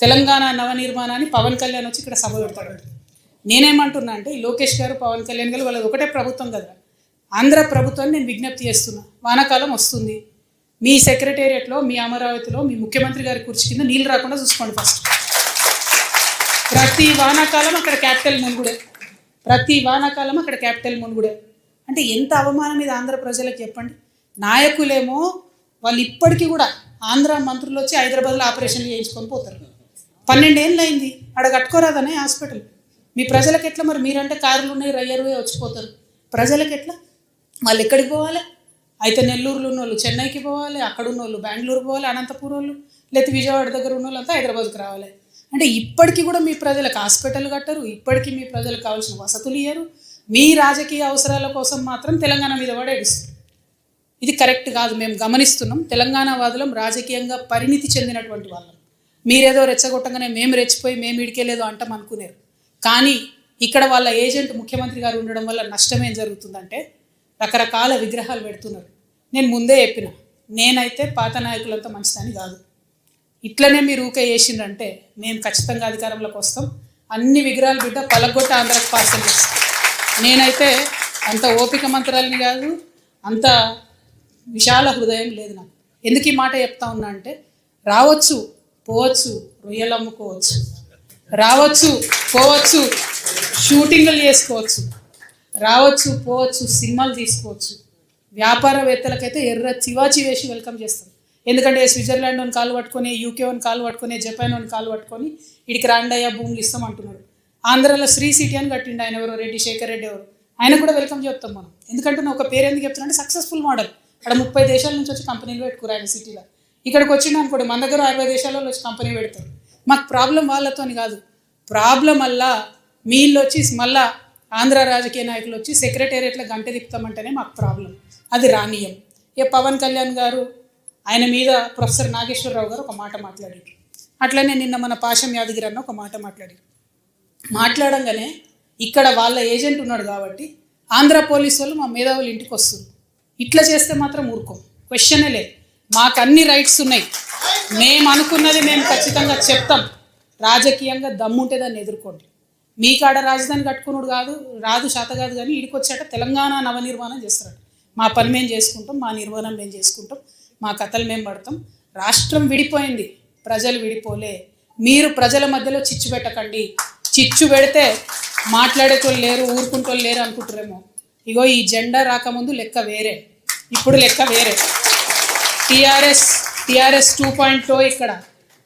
తెలంగాణ నవనిర్మాణాన్ని పవన్ కళ్యాణ్ వచ్చి ఇక్కడ సభ పెడతాడు. నేనేమంటున్నా అంటే లోకేష్ గారు పవన్ కళ్యాణ్ గారు వాళ్ళది ఒకటే ప్రభుత్వం కదా, ఆంధ్ర ప్రభుత్వాన్ని నేను విజ్ఞప్తి చేస్తున్నా. వానాకాలం వస్తుంది, మీ సెక్రటేరియట్లో మీ అమరావతిలో మీ ముఖ్యమంత్రి గారి కుర్చీ కింద నీళ్ళు రాకుండా చూసుకోండి. ఫస్ట్ ప్రతి వానాకాలం అక్కడ క్యాపిటల్ మునుగుడే, ప్రతి వానాకాలం అక్కడ క్యాపిటల్ మునుగుడే. అంటే ఎంత అవమానం ఇది ఆంధ్ర ప్రజలకు చెప్పండి. నాయకులేమో వాళ్ళు ఇప్పటికీ కూడా ఆంధ్ర మంత్రులు వచ్చి హైదరాబాద్లో ఆపరేషన్లు చేయించుకొని పోతారు. 12 ఏళ్ళు అయింది, ఆడ కట్టుకోరాదనే హాస్పిటల్. మీ ప్రజలకు ఎట్లా మరి? మీరంటే కార్లు ఉన్నాయి, రయ్యరువే వచ్చిపోతారు. ప్రజలకు ఎట్లా? వాళ్ళు ఎక్కడికి పోవాలి? అయితే నెల్లూరులో ఉన్న వాళ్ళు చెన్నైకి పోవాలి, అక్కడ ఉన్న వాళ్ళు బెంగళూరు పోవాలి, అనంతపురం వాళ్ళు, లేకపోతే విజయవాడ దగ్గర ఉన్న వాళ్ళంతా హైదరాబాద్కి రావాలి. అంటే ఇప్పటికీ కూడా మీ ప్రజలకు హాస్పిటల్ కట్టరు, ఇప్పటికీ మీ ప్రజలకు కావాల్సిన వసతులు ఇయ్యరు. మీ రాజకీయ అవసరాల కోసం మాత్రం తెలంగాణ మీద పడేస్తారు. ఇది కరెక్ట్ కాదు. మేము గమనిస్తున్నాం. తెలంగాణ వాదులం రాజకీయంగా పరిణితి చెందినటువంటి వాళ్ళం. మీరేదో రెచ్చగొట్టంగానే మేము రెచ్చిపోయి మేము ఇడికేలేదో అంటాం అనుకునేరు. కానీ ఇక్కడ వాళ్ళ ఏజెంట్ ముఖ్యమంత్రి గారు ఉండడం వల్ల నష్టం ఏం జరుగుతుందంటే రకరకాల విగ్రహాలు పెడుతున్నారు. నేను ముందే చెప్పిన, నేనైతే పాత నాయకులంతా మంచిదని కాదు. ఇట్లనే మీరు ఊకే చేసిండ్రంటే మేము ఖచ్చితంగా అధికారంలోకి వస్తాం. అన్ని విగ్రహాలు బిడ్డ పలగొట్ట ఆంధ్రాకి పార్సల్ చేస్తాం. నేనైతే అంత ఓపిక మంత్రాలని కాదు, అంత విశాల హృదయం లేదు నాకు. ఎందుకు ఈ మాట చెప్తా ఉన్నా అంటే రావచ్చు పోవచ్చు, రొయ్యలు అమ్ముకోవచ్చు, రావచ్చు పోవచ్చు, షూటింగ్లు చేసుకోవచ్చు, రావచ్చు పోవచ్చు, సినిమాలు తీసుకోవచ్చు. వ్యాపారవేత్తలకైతే ఎర్ర చివాచి వేసి వెల్కమ్ చేస్తారు. ఎందుకంటే స్విట్జర్లాండ్ అని కాలు పట్టుకొని, యూకే అని కాలు పట్టుకొని, జపాన్ అని కాలు పట్టుకొని ఇడికి రాండయ్యా భూములు ఇస్తాం అంటున్నాడు. ఆంధ్రాలో శ్రీ సిటీ అని కట్టిండు ఆయన, ఎవరో రెడ్డి శేఖర్ రెడ్డి ఎవరు, ఆయన కూడా వెల్కమ్ చెప్తాం మనం. ఎందుకంటే నేను ఒక పేరు ఎందుకు చెప్తున్నా అంటే సక్సెస్ఫుల్ మోడల్. అక్కడ 30 దేశాల నుంచి వచ్చి కంపెనీలు పెట్టుకురు ఆయన సిటీలో. ఇక్కడికి వచ్చిండు అనుకోండి, మన దగ్గర 60 దేశాలలో వచ్చి కంపెనీ పెడతారు. మాకు ప్రాబ్లం వాళ్ళతోని కాదు, ప్రాబ్లం అలా మీళ్ళు వచ్చి మళ్ళా ఆంధ్ర రాజకీయ నాయకులు వచ్చి సెక్రటేరియట్లో గంట తిప్పుతామంటేనే మాకు ప్రాబ్లం. అది రానియం. పవన్ కళ్యాణ్ గారు ఆయన మీద ప్రొఫెసర్ నాగేశ్వరరావు గారు ఒక మాట మాట్లాడారు. అట్లనే నిన్న మన పాశం యాదగిరి అన్న ఒక మాట మాట్లాడారు. మాట్లాడంగానే ఇక్కడ వాళ్ళ ఏజెంట్ ఉన్నాడు కాబట్టి ఆంధ్ర పోలీసు వాళ్ళు మా మేధావులు ఇంటికి వస్తారు. ఇట్లా చేస్తే మాత్రం ఊరుకోం, క్వశ్చనే లేదు. మాకు అన్ని రైట్స్ ఉన్నాయి, మేము అనుకున్నది మేము ఖచ్చితంగా చెప్తాం. రాజకీయంగా దమ్ముంటే దాన్ని ఎదుర్కోండి. మీ కాడ రాజధాని కట్టుకున్నాడు రాదు శాత కాదు, కానీ ఇడికి వచ్చాక తెలంగాణ నవనిర్మాణం చేస్తాడు. మా పని మేము చేసుకుంటాం, మా నిర్మాణం మేము చేసుకుంటాం, మా కథలు మేము పడతాం. రాష్ట్రం విడిపోయింది, ప్రజలు విడిపోలే. మీరు ప్రజల మధ్యలో చిచ్చు పెట్టకండి. చిచ్చు పెడితే మాట్లాడేటోళ్ళు లేరు, ఊరుకుంటోళ్ళు లేరు అనుకుంటారేమో. ఇగో ఈ జెండా రాకముందు లెక్క వేరే, ఇప్పుడు లెక్క వేరే. టీఆర్ఎస్ 2.0 ఇక్కడ,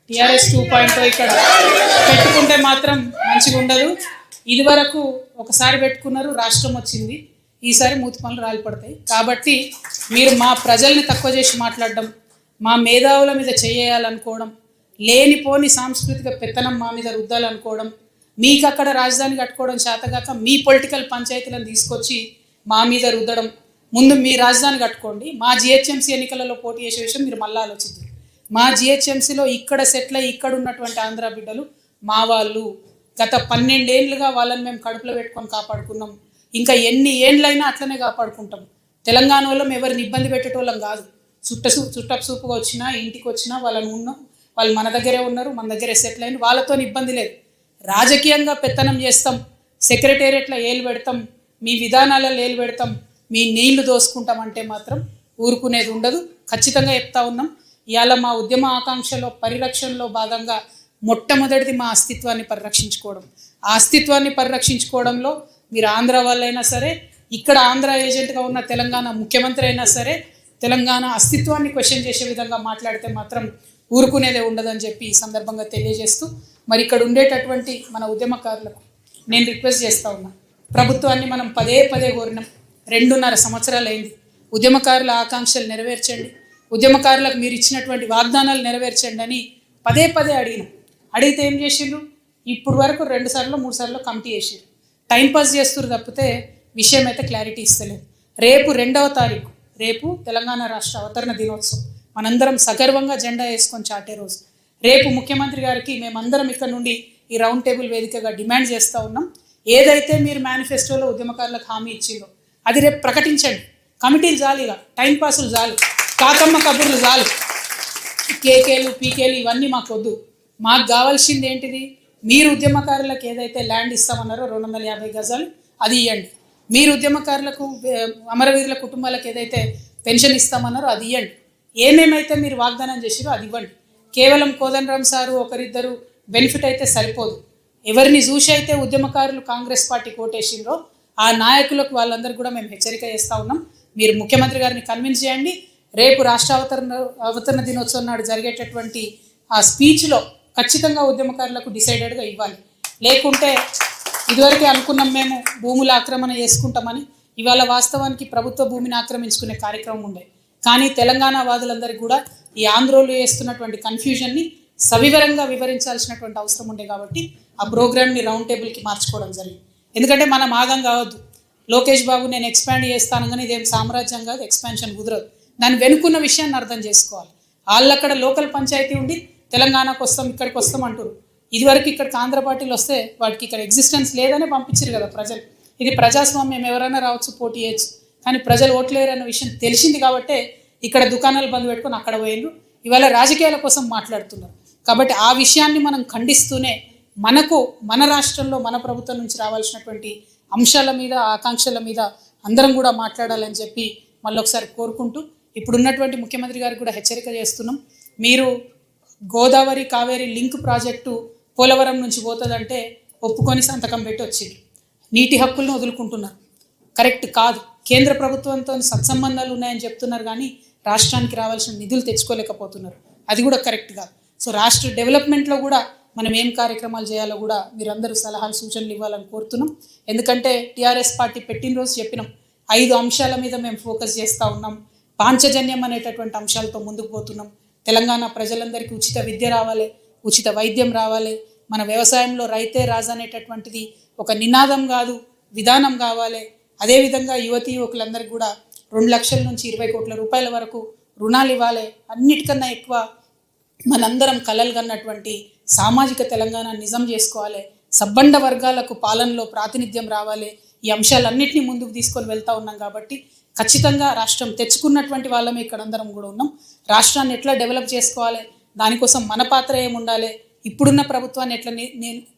టీఆర్ఎస్ 2.0 ఇక్కడ పెట్టుకుంటే మాత్రం మంచిగా ఉండదు. ఇదివరకు ఒకసారి పెట్టుకున్నారు, రాష్ట్రం వచ్చింది. ఈసారి మూతి పనులు రాలిపడతాయి. కాబట్టి మీరు మా ప్రజల్ని తక్కువ చేసి మాట్లాడడం, మా మేధావుల మీద చేయాలనుకోవడం, లేనిపోని సాంస్కృతిక పెత్తనం మా మీద రుద్దాలనుకోవడం, మీకు అక్కడ రాజధాని కట్టుకోవడం చేతగాక మీ పొలిటికల్ పంచాయతీలను తీసుకొచ్చి మా మీద రుద్దడం. ముందు మీ రాజధాని కట్టుకోండి. మా జిహెచ్ఎంసీ ఎన్నికలలో పోటీ చేసే విషయం మీరు మళ్ళీ ఆలోచించారు. మా జిహెచ్ఎంసీలో ఇక్కడ సెటిల్ అయ్యి ఇక్కడ ఉన్నటువంటి ఆంధ్ర బిడ్డలు మా వాళ్ళు. గత 12 ఏళ్ళుగా వాళ్ళని మేము కడుపులో పెట్టుకొని కాపాడుకున్నాం. ఇంకా ఎన్ని ఏళ్ళైనా అట్లనే కాపాడుకుంటాం. తెలంగాణ వాళ్ళం ఎవరిని ఇబ్బంది పెట్టేటోళ్ళం కాదు. చుట్టపు చూపుగా వచ్చినా ఇంటికి వచ్చినా వాళ్ళని ఉన్నాం, వాళ్ళు మన దగ్గరే ఉన్నారు, మన దగ్గరే సెటిల్ అయిన వాళ్ళతో ఇబ్బంది లేదు. రాజకీయంగా పెత్తనం చేస్తాం, సెక్రటేరియట్లో ఏలు పెడతాం, మీ విధానాలలో ఏలు పెడతాం, మీ నీళ్లు దోసుకుంటామంటే మాత్రం ఊరుకునేది ఉండదు. ఖచ్చితంగా చెప్తా ఉన్నాం. ఇవాళ మా ఉద్యమ ఆకాంక్షలో పరిరక్షణలో భాగంగా మొట్టమొదటిది మా అస్తిత్వాన్ని పరిరక్షించుకోవడం. ఆ అస్తిత్వాన్ని పరిరక్షించుకోవడంలో మీరు ఆంధ్ర వాళ్ళైనా సరే, ఇక్కడ ఆంధ్ర ఏజెంట్గా ఉన్న తెలంగాణ ముఖ్యమంత్రి అయినా సరే, తెలంగాణ అస్తిత్వాన్ని క్వశ్చన్ చేసే విధంగా మాట్లాడితే మాత్రం ఊరుకునేదే ఉండదని చెప్పి ఈ సందర్భంగా తెలియజేస్తూ, మరి ఇక్కడ ఉండేటటువంటి మన ఉద్యమకారులకు నేను రిక్వెస్ట్ చేస్తూ ఉన్నా. ప్రభుత్వాన్ని మనం పదే కోరినాం, 2.5 సంవత్సరాలు అయింది. ఉద్యమకారుల ఆకాంక్షలు నెరవేర్చండి, ఉద్యమకారులకు మీరు ఇచ్చినటువంటి వాగ్దానాలు నెరవేర్చండి అని పదే అడిగినాం. అడిగితే ఏం చేసిండ్రు? ఇప్పుడు వరకు 2 సార్లు 3 సార్లు కమిటీ చేసిరు. టైంపాస్ చేస్తున్నారు తప్పితే విషయం అయితే క్లారిటీ ఇస్తలేదు. రేపు 2వ తారీఖు, రేపు తెలంగాణ రాష్ట్ర అవతరణ దినోత్సవం. మనందరం సగర్వంగా జెండా వేసుకొని చాటే రోజు. రేపు ముఖ్యమంత్రి గారికి మేమందరం ఇక్కడ నుండి ఈ రౌండ్ టేబుల్ వేదికగా డిమాండ్ చేస్తూ ఉన్నాం. ఏదైతే మీరు మేనిఫెస్టోలో ఉద్యమకారులకు హామీ ఇచ్చిందో అది రేపు ప్రకటించండి. కమిటీలు చాలు, ఇక టైంపాసులు చాలు, కాకమ్మ కబుర్లు చాలు, కేకేలు పీకేలు ఇవన్నీ మాకు వద్దు. మాకు కావాల్సింది ఏంటిది? మీరు ఉద్యమకారులకు ఏదైతే ల్యాండ్ ఇస్తామన్నారో 250 గజాలు అది ఇవ్వండి. మీరు ఉద్యమకారులకు అమరవీరుల కుటుంబాలకు ఏదైతే పెన్షన్ ఇస్తామన్నారో అది ఇవ్వండి. ఏమేమైతే మీరు వాగ్దానం చేసిరో అది ఇవ్వండి. కేవలం కోదండరామ్ సారు ఒకరిద్దరు బెనిఫిట్ అయితే సరిపోదు. ఎవరిని చూసి అయితే ఉద్యమకారులు కాంగ్రెస్ పార్టీ కోటేసిండ్రో ఆ నాయకులకు వాళ్ళందరూ కూడా మేము హెచ్చరిక చేస్తూ ఉన్నాం. మీరు ముఖ్యమంత్రి గారిని కన్విన్స్ చేయండి. రేపు రాష్ట్ర అవతరణ దినోత్సవం నాడు జరిగేటటువంటి ఆ స్పీచ్లో ఖచ్చితంగా ఉద్యమకారులకు డిసైడెడ్గా ఇవ్వాలి. లేకుంటే ఇదివరకే అనుకున్నాం మేము భూముల ఆక్రమణ చేసుకుంటామని. ఇవాళ వాస్తవానికి ప్రభుత్వ భూమిని ఆక్రమించుకునే కార్యక్రమం ఉండే. కానీ తెలంగాణ వాదులందరికీ కూడా ఈ ఆంధ్రోలు చేస్తున్నటువంటి కన్ఫ్యూజన్ని సవివరంగా వివరించాల్సినటువంటి అవసరం ఉండే కాబట్టి ఆ ప్రోగ్రామ్ని రౌండ్ టేబుల్కి మార్చుకోవడం జరిగింది. ఎందుకంటే మనం ఆగం కావద్దు. లోకేష్ బాబు నేను ఎక్స్పాండ్ చేస్తాను కానీ ఇదేం సామ్రాజ్యం కాదు, ఎక్స్పాన్షన్ కుదరదు. దాని వెనుకున్న విషయాన్ని అర్థం చేసుకోవాలి. వాళ్ళు అక్కడ లోకల్ పంచాయతీ ఉండి తెలంగాణకు వస్తాం ఇక్కడికి వస్తాం అంటారు. ఇదివరకు ఇక్కడికి ఆంధ్ర పార్టీలు వస్తే వాటికి ఇక్కడ ఎగ్జిస్టెన్స్ లేదనే పంపించారు కదా ప్రజలు. ఇది ప్రజాస్వామ్యం, ఎవరైనా రావచ్చు, పోటీ చేయొచ్చు. కానీ ప్రజలు ఓట్లేరు అన్న విషయం తెలిసింది కాబట్టే ఇక్కడ దుకాణాలు బంద్ పెట్టుకొని అక్కడ పోయిండ్రు. ఇవాళ రాజకీయాల కోసం మాట్లాడుతున్నారు. కాబట్టి ఆ విషయాన్ని మనం ఖండిస్తూనే మన రాష్ట్రంలో మన ప్రభుత్వం నుంచి రావాల్సినటువంటి అంశాల మీద, ఆకాంక్షల మీద అందరం కూడా మాట్లాడాలని చెప్పి మళ్ళొకసారి కోరుకుంటూ ఇప్పుడున్నటువంటి ముఖ్యమంత్రి గారికి కూడా హెచ్చరిక చేస్తున్నాం. మీరు గోదావరి కావేరి లింక్ ప్రాజెక్టు పోలవరం నుంచి పోతుందంటే ఒప్పుకొని సంతకం పెట్టి వచ్చింది. నీటి హక్కులను వదులుకుంటున్నారు. కరెక్ట్ కాదు. కేంద్ర ప్రభుత్వంతో సత్సంబంధాలు ఉన్నాయని చెప్తున్నారు కానీ రాష్ట్రానికి రావాల్సిన నిధులు తెచ్చుకోలేకపోతున్నారు. అది కూడా కరెక్ట్ కాదు. సో రాష్ట్ర డెవలప్మెంట్లో కూడా మనం ఏం కార్యక్రమాలు చేయాలో కూడా మీరందరూ సలహాలు సూచనలు ఇవ్వాలని కోరుతున్నాం. ఎందుకంటే టీఆర్ఎస్ పార్టీ పెట్టిన రోజు చెప్పినాం 5 అంశాల మీద మేము ఫోకస్ చేస్తూ ఉన్నాం. పాంచజన్యం అనేటటువంటి అంశాలతో ముందుకు పోతున్నాం. తెలంగాణ ప్రజలందరికీ ఉచిత విద్య రావాలి, ఉచిత వైద్యం రావాలి, మన వ్యవసాయంలో రైతే రాజు అనేటటువంటిది ఒక నినాదం కాదు, విధానం కావాలి. అదేవిధంగా యువకులందరికీ కూడా 2 లక్షల నుంచి 20 కోట్ల రూపాయల వరకు రుణాలు ఇవ్వాలి. అన్నిటికన్నా ఎక్కువ మనందరం కలలు కన్నటువంటి సామాజిక తెలంగాణ నిజం చేసుకోవాలి. సబ్బండ వర్గాలకు పాలనలో ప్రాతినిధ్యం రావాలి. ఈ అంశాలన్నింటినీ ముందుకు తీసుకొని వెళ్తూ ఉన్నాం కాబట్టి ఖచ్చితంగా రాష్ట్రం తెచ్చుకున్నటువంటి వాళ్ళమే ఇక్కడ అందరం కూడా ఉన్నాం. రాష్ట్రాన్ని ఎట్లా డెవలప్ చేసుకోవాలి, దానికోసం మన పాత్ర ఏముండాలి, ఇప్పుడున్న ప్రభుత్వాన్ని ఎట్లా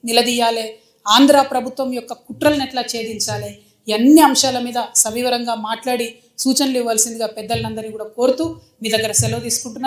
నిలదీయాలి, ఆంధ్ర ప్రభుత్వం యొక్క కుట్రలను ఎట్లా ఛేదించాలి, అన్ని అంశాల మీద సవివరంగా మాట్లాడి సూచనలు ఇవ్వాల్సిందిగా పెద్దలందరినీ కూడా కోరుతూ మీ దగ్గర సెలవు తీసుకుంటున్నాను.